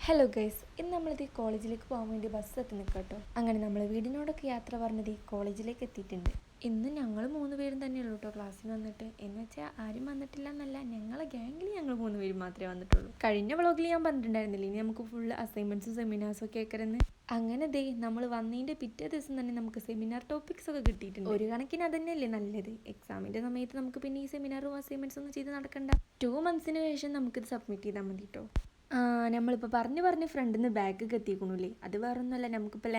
Hello guys, ഇന്ന് നമ്മളിത് കോളേജിലേക്ക് പോകാൻ വേണ്ടി ബസ് എത്തി നിൽക്കട്ടോ. അങ്ങനെ നമ്മൾ വീടിനോടൊക്കെ യാത്ര പറഞ്ഞത് ഈ കോളേജിലേക്ക് എത്തിയിട്ടുണ്ട്. ഇന്ന് ഞങ്ങൾ 3 പേരും തന്നെയുള്ളൂ കേട്ടോ ക്ലാസ്സിൽ വന്നിട്ട്. എന്ന് വെച്ചാൽ ആരും വന്നിട്ടില്ല എന്നല്ല, ഞങ്ങളെ ഗ്യാങ്ങിൽ ഞങ്ങൾ 3 പേരും മാത്രമേ വന്നിട്ടുള്ളൂ. കഴിഞ്ഞ വ്ളോഗിൽ ഞാൻ പറഞ്ഞിട്ടുണ്ടായിരുന്നില്ല ഇനി നമുക്ക് ഫുള്ള് അസൈൻമെൻറ്റ്സും സെമിനാർസും ഒക്കെ ആക്കരുന്ന്. അങ്ങനെ നമ്മൾ വന്നതിൻ്റെ പിറ്റേ ദിവസം തന്നെ നമുക്ക് സെമിനാർ ടോപ്പിക്സ് ഒക്കെ കിട്ടിയിട്ടുണ്ട്. ഒരു കണക്കിന് അത് തന്നെയല്ലേ നല്ലത്. എക്സാമിൻ്റെ സമയത്ത് നമുക്ക് പിന്നെ ഈ സെമിനാറും അസൈൻമെൻറ്റ്സ് ഒന്നും ചെയ്ത് നടക്കണ്ട. 2 monthsന് ശേഷം നമുക്കിത് സബ്മിറ്റ് ചെയ്താൽ മതി കേട്ടോ. നമ്മളിപ്പോൾ പറഞ്ഞ് ഫ്രണ്ടിൽ നിന്ന് ബാക്കൊക്കെ എത്തിക്കണില്ലേ, അത് വേറെ ഒന്നുമല്ല, നമുക്കിപ്പോൾ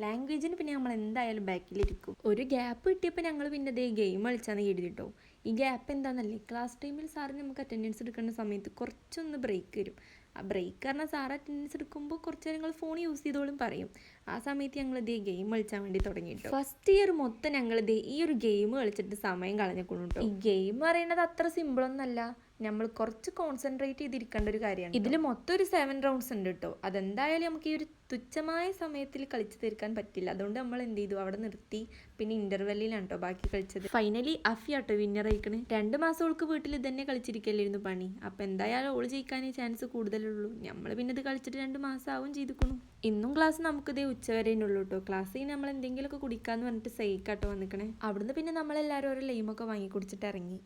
ലാംഗ്വേജിന് പിന്നെ നമ്മൾ എന്തായാലും ബാക്കിലിരിക്കും. ഒരു ഗ്യാപ്പ് കിട്ടിയപ്പോൾ ഞങ്ങൾ പിന്നെ ഗെയിം കളിച്ചാന്ന് എഴുതിട്ടോ. ഈ ഗ്യാപ്പ് എന്താണെന്നല്ലേ, ക്ലാസ് ടൈമിൽ സാറിന് നമുക്ക് അറ്റൻഡൻസ് എടുക്കേണ്ട സമയത്ത് കുറച്ചൊന്ന് ബ്രേക്ക് വരും. ആ ബ്രേക്ക് കാരണം സാർ അറ്റൻഡൻസ് എടുക്കുമ്പോൾ കുറച്ച് നിങ്ങൾ ഫോൺ യൂസ് ചെയ്തോളും പറയും. ആ സമയത്ത് ഞങ്ങൾ ഗെയിം കളിച്ചാൻ വേണ്ടി തുടങ്ങിയിട്ടോ. ഫസ്റ്റ് ഇയർ മൊത്തം ഞങ്ങൾ ഈ ഒരു ഗെയിം കളിച്ചിട്ട് സമയം കളഞ്ഞേക്കുന്നു കേട്ടോ. ഈ ഗെയിം പറയുന്നത് അത്ര സിമ്പിളൊന്നല്ല, നമ്മൾ കുറച്ച് കോൺസെൻട്രേറ്റ് ചെയ്തിരിക്കേണ്ട ഒരു കാര്യമാണ്. ഇതിൽ മൊത്തം ഒരു 7 rounds ഉണ്ട് കേട്ടോ. അതെന്തായാലും നമുക്ക് ഈ ഒരു തുച്ഛമായ സമയത്തിൽ കളിച്ചു തീർക്കാൻ പറ്റില്ല. അതുകൊണ്ട് നമ്മൾ എന്ത് ചെയ്തു, അവിടെ നിർത്തി. പിന്നെ ഇന്റർവെല്ലിലാണ് കേട്ടോ ബാക്കി കളിച്ചത്. ഫൈനലി അഫി ആട്ടോ വിന്നർ ആയിക്കണ്. 2 മാസം ഓൾക്ക് വീട്ടിൽ ഇതന്നെ കളിച്ചിരിക്കല്ലായിരുന്നു പണി. അപ്പം എന്തായാലും ഓള് ജയിക്കാനേ ചാൻസ് കൂടുതലുള്ളൂ. നമ്മൾ പിന്നെ ഇത് കളിച്ചിട്ട് 2 മാസം ആവും ചെയ്തിക്കണു. ഇന്നും ക്ലാസ് നമുക്കിതേ ഉച്ചവരേനുള്ളൂ കേട്ടോ. ക്ലാസ്സിൽ നമ്മൾ എന്തെങ്കിലുമൊക്കെ കുടിക്കാന്ന് പറഞ്ഞിട്ട് സേക്കാട്ടോ വന്നിക്കണേ. അവിടുന്ന് പിന്നെ നമ്മളെല്ലാവരും ഒരു ലൈമൊക്കെ വാങ്ങി കുടിച്ചിട്ട് ഇറങ്ങി.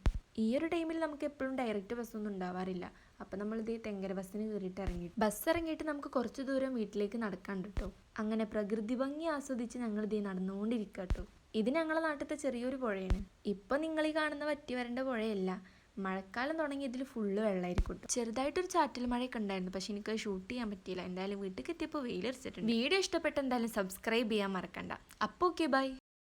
ഈ ഒരു ടൈമിൽ നമുക്ക് എപ്പോഴും ഡയറക്റ്റ് ബസ്സൊന്നും ഉണ്ടാവാറില്ല. അപ്പം നമ്മളിത് തെങ്കര ബസ്സിന് കയറിയിട്ട് ഇറങ്ങി. ബസ് ഇറങ്ങിയിട്ട് നമുക്ക് കുറച്ച് ദൂരം വീട്ടിലേക്ക് നടക്കാണ്ട് കേട്ടോ. അങ്ങനെ പ്രകൃതി ഭംഗി ആസ്വദിച്ച് ഞങ്ങൾ നടന്നുകൊണ്ടിരിക്കുക കേട്ടോ. ഇത് ഞങ്ങളെ നാട്ടിലത്തെ ചെറിയൊരു പുഴയാണ്. ഇപ്പം നിങ്ങൾ ഈ കാണുന്ന വറ്റി വരേണ്ട പുഴയല്ല, മഴക്കാലം തുടങ്ങി ഇതിൽ ഫുള്ള് വെള്ളമായിരിക്കും കേട്ടോ. ചെറുതായിട്ടൊരു ചാറ്റൽ മഴയൊക്കെ ഉണ്ടായിരുന്നു, പക്ഷെ എനിക്ക് ഷൂട്ട് ചെയ്യാൻ പറ്റിയില്ല. എന്തായാലും വീട്ടിൽ എത്തിയപ്പോൾ വെയിലറിച്ചിട്ടുണ്ട്. വീഡിയോ ഇഷ്ടപ്പെട്ട എന്തായാലും സബ്സ്ക്രൈബ് ചെയ്യാൻ മറക്കണ്ട. അപ്പോൾ ഓക്കെ, ബൈ.